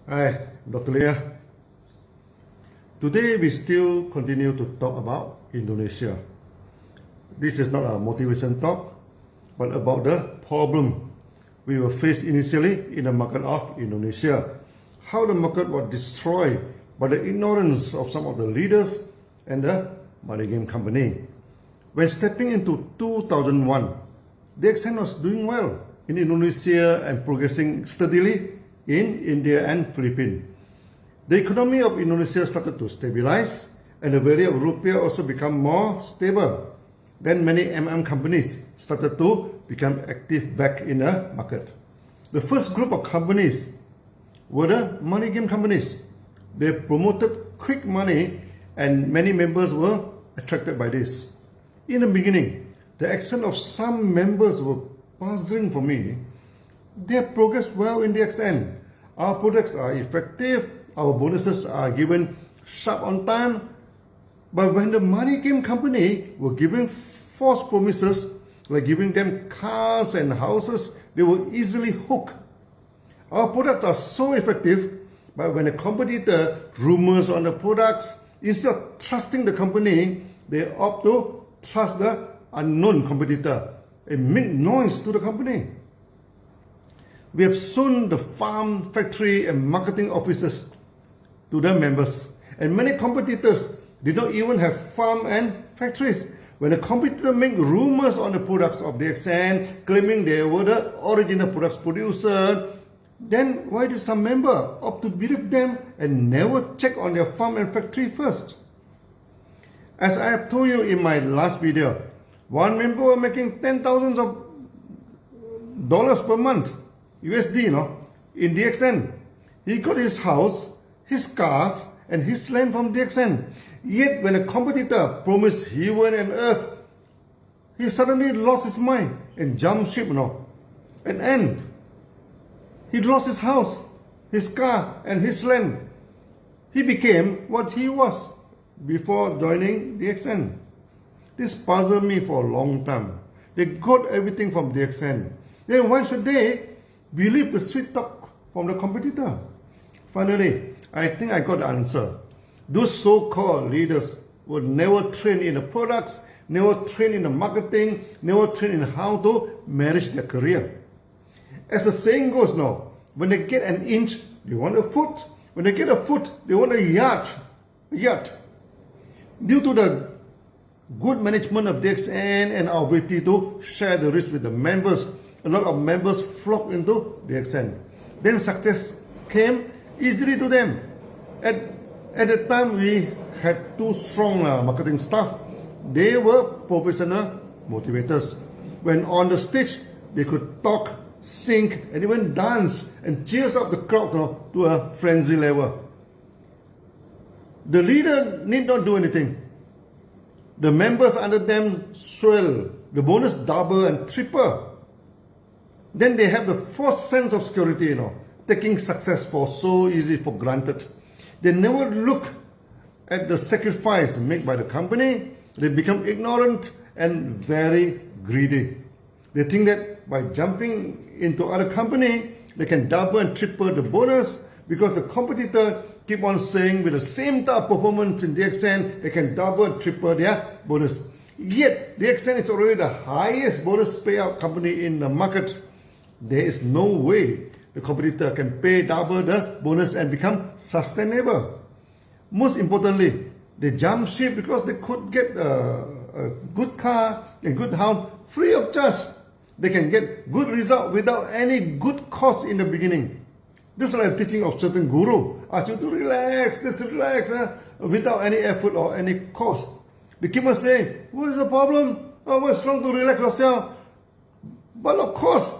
Hi, Dr. Leah. Today we still continue to talk about Indonesia. This is not a motivation talk, but about the problem we were faced initially in the market of Indonesia. How the market was destroyed by the ignorance of some of the leaders and the money game company. When stepping into 2001, the exchange was doing well in Indonesia and progressing steadily in India and Philippines. The economy of Indonesia started to stabilize and the value of rupiah also became more stable. Then many companies started to become active back in the market. The first group of companies were the money game companies. They promoted quick money and many members were attracted by this. In the beginning, the action of some members were puzzling for me. They have progressed well in the exchange. Our products are effective, our bonuses are given sharp on time. But when the money game company were giving false promises, like giving them cars and houses, they were easily hooked. Our products are so effective, but when a competitor rumors on the products, instead of trusting the company, they opt to trust the unknown competitor and make noise to the company. We have shown the farm, factory and marketing offices to the members. And many competitors did not even have farm and factories. When a competitor make rumors on the products of the exchange, claiming they were the original products producer, then why did some member opt to believe them and never check on their farm and factory first? As I have told you in my last video, one member was making $10,000 per month, USD, in DXN. He got his house, his cars, and his land from DXN. Yet when a competitor promised heaven and earth, he suddenly lost his mind and jumped ship, And he lost his house, his car, and his land. He became what he was before joining DXN. This puzzled me for a long time. They got everything from DXN. Then why should they believe the sweet talk from the competitor? Finally, I think I got the answer. Those so-called leaders were never trained in the products, never trained in the marketing, never trained in how to manage their career. As the saying goes now, when they get an inch, they want a foot. When they get a foot, they want a yard. Due to the good management of DXN and our ability to share the risk with the members, a lot of members flocked into DXN. Then success came easily to them. At the time we had two strong marketing staff. They were professional motivators. When on the stage, they could talk, sing, and even dance and cheers up the crowd to a frenzy level. The leader need not do anything. The members under them swell, the bonus double and triple. Then they have the false sense of security, taking success for so easy for granted. They never look at the sacrifice made by the company. They become ignorant and very greedy. They think that by jumping into other company, they can double and triple the bonus because the competitor keep on saying with the same type of performance in DXN, they can double and triple their bonus. Yet, DXN is already the highest bonus payout company in the market. There is no way the competitor can pay double the bonus and become sustainable. Most importantly, they jump ship because they could get a good car and good house free of charge. They can get good result without any good cost in the beginning. This is like teaching of certain guru. Ask you to relax, just relax, without any effort or any cost. They keep on saying, what is the problem? What's wrong to relax yourself? But of course,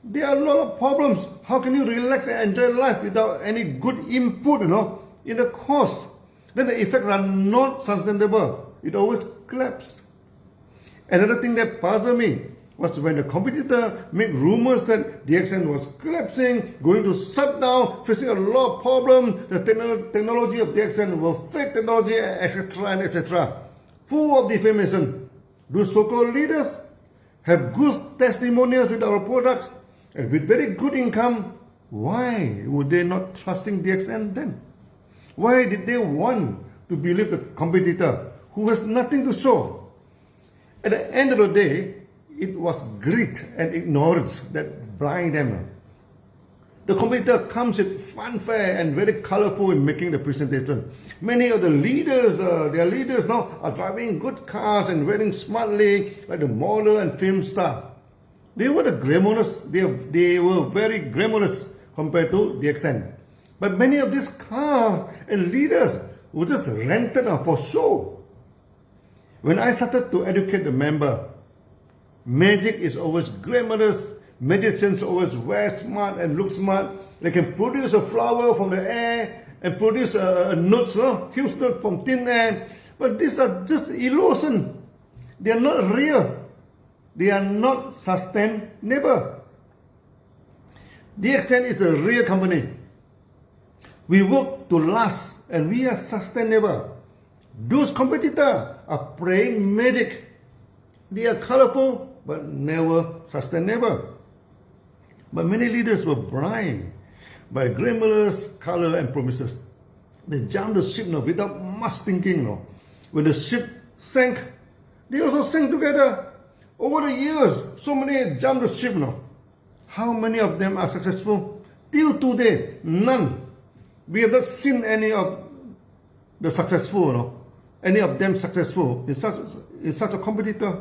there are a lot of problems. How can you relax and enjoy life without any good input, in the cost? Then the effects are not sustainable. It always collapsed. Another thing that puzzled me was when the competitor made rumors that DXN was collapsing, going to shut down, facing a lot of problems, the technology of DXN was fake technology, etc. and etc. Full of defamation. Those so-called leaders have good testimonials with our products and with very good income, Why would they not trusting DXN then? Why did they want to believe the competitor who has nothing to show? At the end of the day, it was greed and ignorance that blind them. The competitor comes with fanfare and very colorful in making the presentation. Many of the leaders, their leaders now are driving good cars and wearing smartly like the model and film star. They were the glamorous, they were very glamorous compared to DXN. But many of these cars and leaders were just rented for show. When I started to educate the member, magic is always glamorous. Magicians always wear smart and look smart. They can produce a flower from the air and produce a nuts, huge nut from thin air. But these are just illusion. They are not real. They are not sustainable. DXN is a real company. We work to last and we are sustainable. Those competitors are playing magic. They are colorful but never sustainable. But many leaders were blind by glamorous color and promises. They jumped the ship without much thinking. When the ship sank, they also sank together. Over the years, so many jumped the ship. How many of them are successful? Till today, none. We have not seen any of the successful, any of them successful in such a competitor.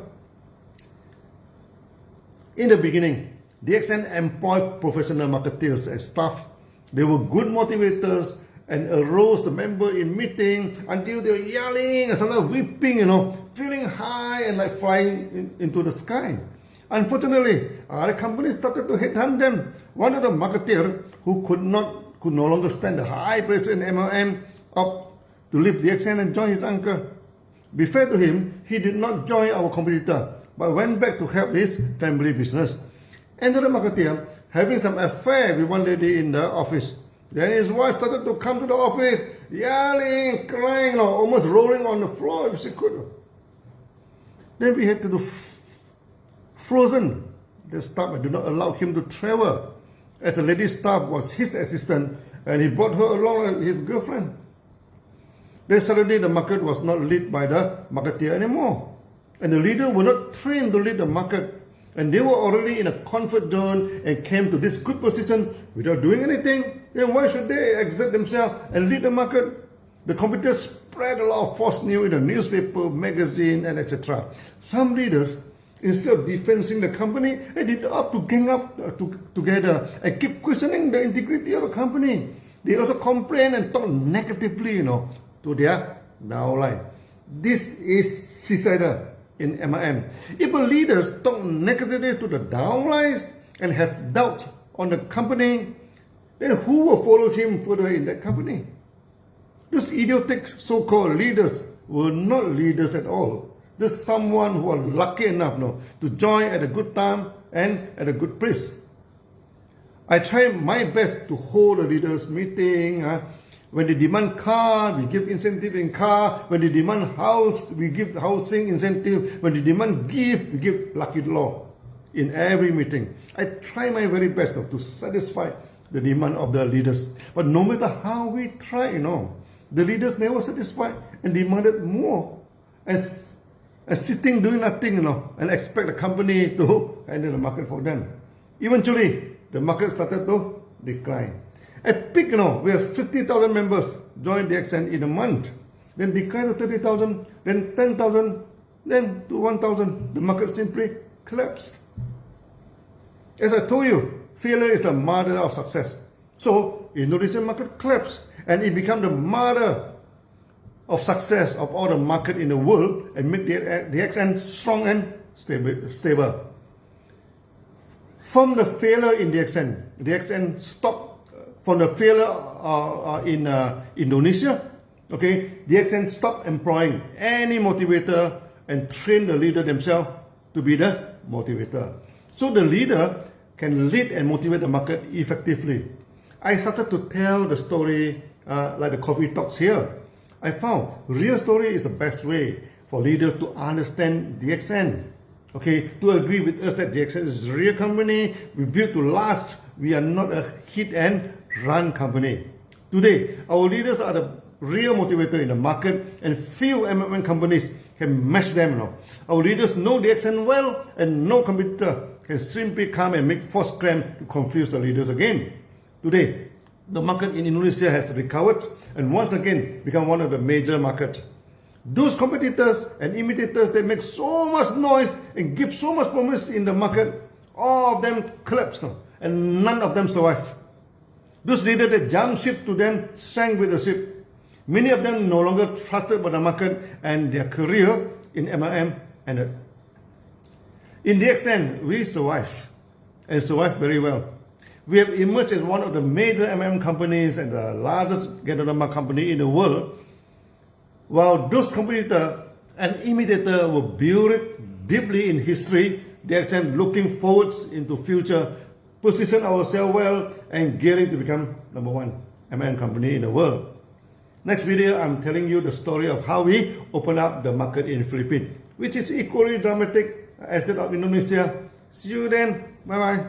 In the beginning, DXN employed professional marketeers as staff. They were good motivators and aroused the member in meeting until they were yelling and sometimes weeping, feeling high and like flying into the sky. Unfortunately, other companies started to headhunt them. One of the marketeers who could no longer stand the high pressure in MLM opted to leave DXN and join his uncle. Be fair to him, he did not join our competitor, but went back to help his family business. Another marketeer having some affair with one lady in the office. Then his wife started to come to the office, yelling, crying, almost rolling on the floor if she could. Then we had to do frozen the staff and did not allow him to travel, as the lady staff was his assistant and he brought her along as his girlfriend. Then suddenly the market was not led by the marketeer anymore, and the leader were not trained to lead the market. And they were already in a comfort zone and came to this good position without doing anything. Then why should they exert themselves and lead the market? The competitors spread a lot of false news in the newspaper, magazine, and etc. Some leaders, instead of defending the company, they did up to gang up together and keep questioning the integrity of the company. They also complain and talk negatively, to their downline. This is suicidal in MLM. If a leaders talk negatively to the downlines and have doubt on the company, then who will follow him further in that company? Those idiotic so-called leaders were not leaders at all. Just someone who are lucky enough to join at a good time and at a good price. I try my best to hold a leaders meeting. When they demand car, we give incentive in car. When they demand house, we give housing incentive. When they demand gift, we give lucky draw in every meeting. I try my very best to satisfy the demand of the leaders. But no matter how we try, the leaders never satisfied and demanded more. As sitting doing nothing, and expect the company to handle the market for them. Eventually, the market started to decline. At peak, we have 50,000 members join DXN in a month. Then decline to 30,000, then 10,000, then to 1,000. The market simply collapsed. As I told you, failure is the mother of success. So, Indonesian market collapsed and it became the mother of success of all the market in the world and make DXN strong and stable. From the failure in DXN stopped. From the failure in Indonesia, DXN stopped employing any motivator and train the leader themselves to be the motivator. So the leader can lead and motivate the market effectively. I started to tell the story like the coffee talks here. I found real story is the best way for leaders to understand DXN. okay, to agree with us that DXN is a real company, we built to last, we are not a hit and run company. Today, our leaders are the real motivator in the market, and few MMM companies can match them now. Our leaders know DXN well, and no competitor can simply come and make false claims to confuse the leaders again. Today, the market in Indonesia has recovered and once again become one of the major markets. Those competitors and imitators that make so much noise and give so much promise in the market, all of them collapse now, and none of them survive. Those leaders that jumped ship to them sank with the ship. Many of them no longer trusted by the market, and their career in MLM ended. In DXN, we survived, and survived very well. We have emerged as one of the major MLM companies and the largest Gendonama company in the world, while those competitors and imitators were buried deeply in history. DXN looking forward into future, position ourselves well, and gearing to become #1 MLM company in the world. Next video, I'm telling you the story of how we open up the market in Philippines, which is equally dramatic as that of Indonesia. See you then. Bye bye.